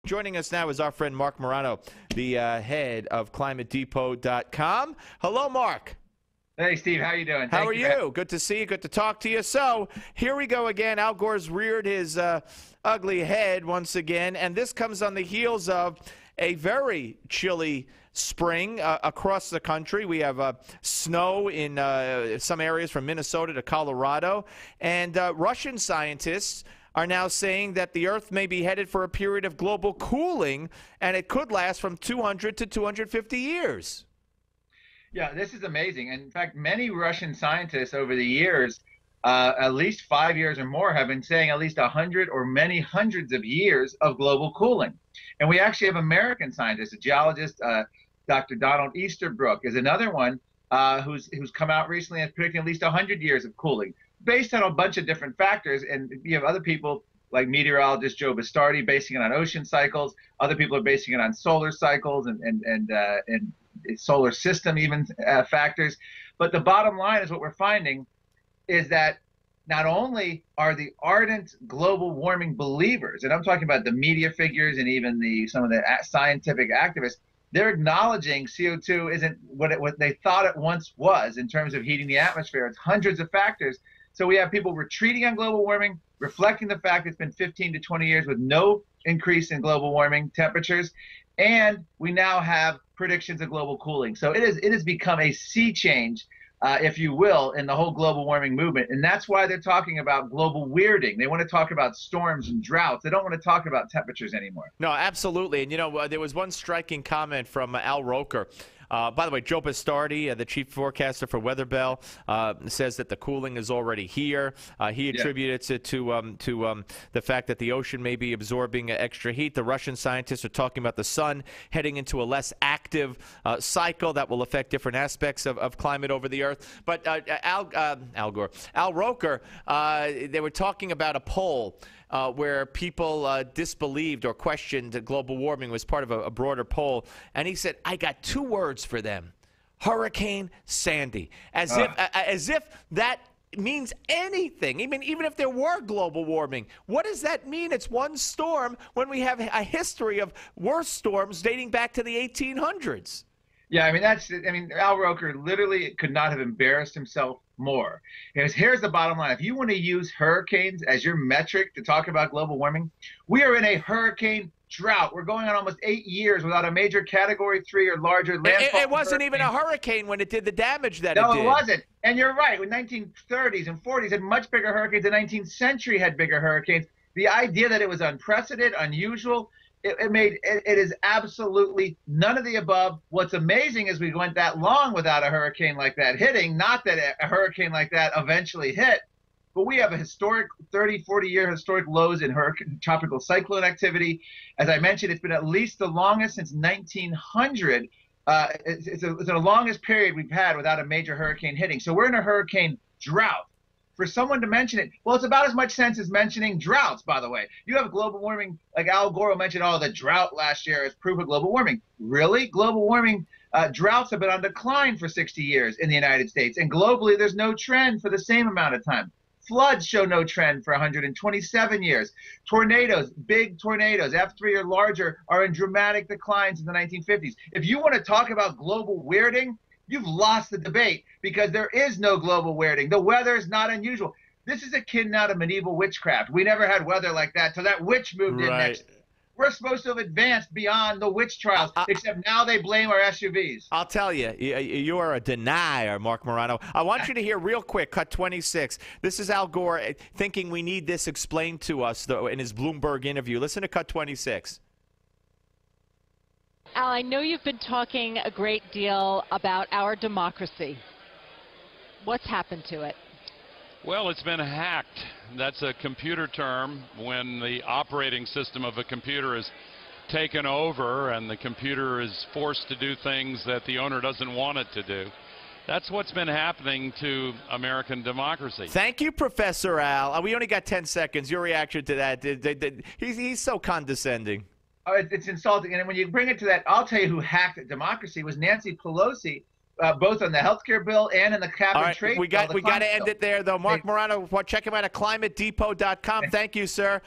Joining us now is our friend Marc Morano, the head of ClimateDepot.com. Hello, Marc. Hey, Steve. How you doing? How are you? Good to see you. Good to talk to you. So here we go again. Al Gore's reared his ugly head once again, and this comes on the heels of a very chilly spring across the country. We have snow in some areas from Minnesota to Colorado, and Russian scientists are now saying that the Earth may be headed for a period of global cooling, and it could last from 200 to 250 years. Yeah, this is amazing. In fact, many Russian scientists over the years, at least 5 years or more, have been saying at least 100 or many hundreds of years of global cooling. And we actually have American scientists, a geologist, Dr. Donald Easterbrook is another one who's come out recently and predicting at least 100 years of cooling, based on a bunch of different factors. And you have other people like meteorologist Joe Bastardi basing it on ocean cycles. Other people are basing it on solar cycles and solar system even factors. But the bottom line is what we're finding is that not only are the ardent global warming believers, and I'm talking about the media figures and even some of the scientific activists, they're acknowledging CO2 isn't what they thought it once was in terms of heating the atmosphere. It's hundreds of factors. So we have people retreating on global warming, reflecting the fact it's been 15 to 20 years with no increase in global warming temperatures, and we now have predictions of global cooling. So it has become a sea change, if you will, in the whole global warming movement. And that's why they're talking about global weirding. They want to talk about storms and droughts. They don't want to talk about temperatures anymore. No, absolutely. And, you know, there was one striking comment from Al Roker. By the way, Joe Bastardi, the chief forecaster for Weather Bell, says that the cooling is already here. He attributes it to the fact that the ocean may be absorbing extra heat. The Russian scientists are talking about the sun heading into a less active cycle that will affect different aspects of climate over the Earth. But Al Roker, they were talking about a poll where people disbelieved or questioned that global warming was part of a broader poll. And he said, I got two words for them: Hurricane Sandy. As if that means anything, even if there were global warming. What does that mean? It's one storm when we have a history of worse storms dating back to the 1800s. Yeah, I mean, Al Roker literally could not have embarrassed himself more. Here's the bottom line. If you want to use hurricanes as your metric to talk about global warming, we are in a hurricane drought. We're going on almost 8 years without a major Category 3 or larger landfall. It wasn't even a hurricane when it did the damage that it did. No, it wasn't. And you're right. When 1930s and 40s had much bigger hurricanes, the 19th century had bigger hurricanes. The idea that it was unprecedented, unusual, it is absolutely none of the above. What's amazing is we went that long without a hurricane like that hitting. Not that a hurricane like that eventually hit, but we have a historic 30, 40-year historic lows in tropical cyclone activity. As I mentioned, it's been at least the longest since 1900. It's the longest period we've had without a major hurricane hitting. So we're in a hurricane drought. For someone to mention it, well, it's about as much sense as mentioning droughts, by the way. You have global warming, like Al Gore mentioned, oh, the drought last year is proof of global warming. Really? Global warming droughts have been on decline for 60 years in the United States, and globally there's no trend for the same amount of time. Floods show no trend for 127 years. Tornadoes, big tornadoes, F3 or larger, are in dramatic declines in the 1950s. If you want to talk about global weirding, you've lost the debate, because there is no global weirding. The weather is not unusual. This is akin now to medieval witchcraft. We never had weather like that till that witch moved in next. We're supposed to have advanced beyond the witch trials, except now they blame our SUVs. I'll tell you, you are a denier, Marc Morano. I want you to hear real quick, cut 26. This is Al Gore thinking we need this explained to us, though, in his Bloomberg interview. Listen to cut 26. Al, I know you've been talking a great deal about our democracy. What's happened to it? Well, it's been hacked. That's a computer term when the operating system of a computer is taken over and the computer is forced to do things that the owner doesn't want it to do. That's what's been happening to American democracy. Thank you, Professor Al. We only got 10 seconds. Your reaction to that? He's so condescending. It's insulting. And when you bring it to that, I'll tell you who hacked democracy was Nancy Pelosi, both on the health care bill and in the cap and trade. We got to end it there, though. Marc Morano, check him out at ClimateDepot.com. Thank you, sir.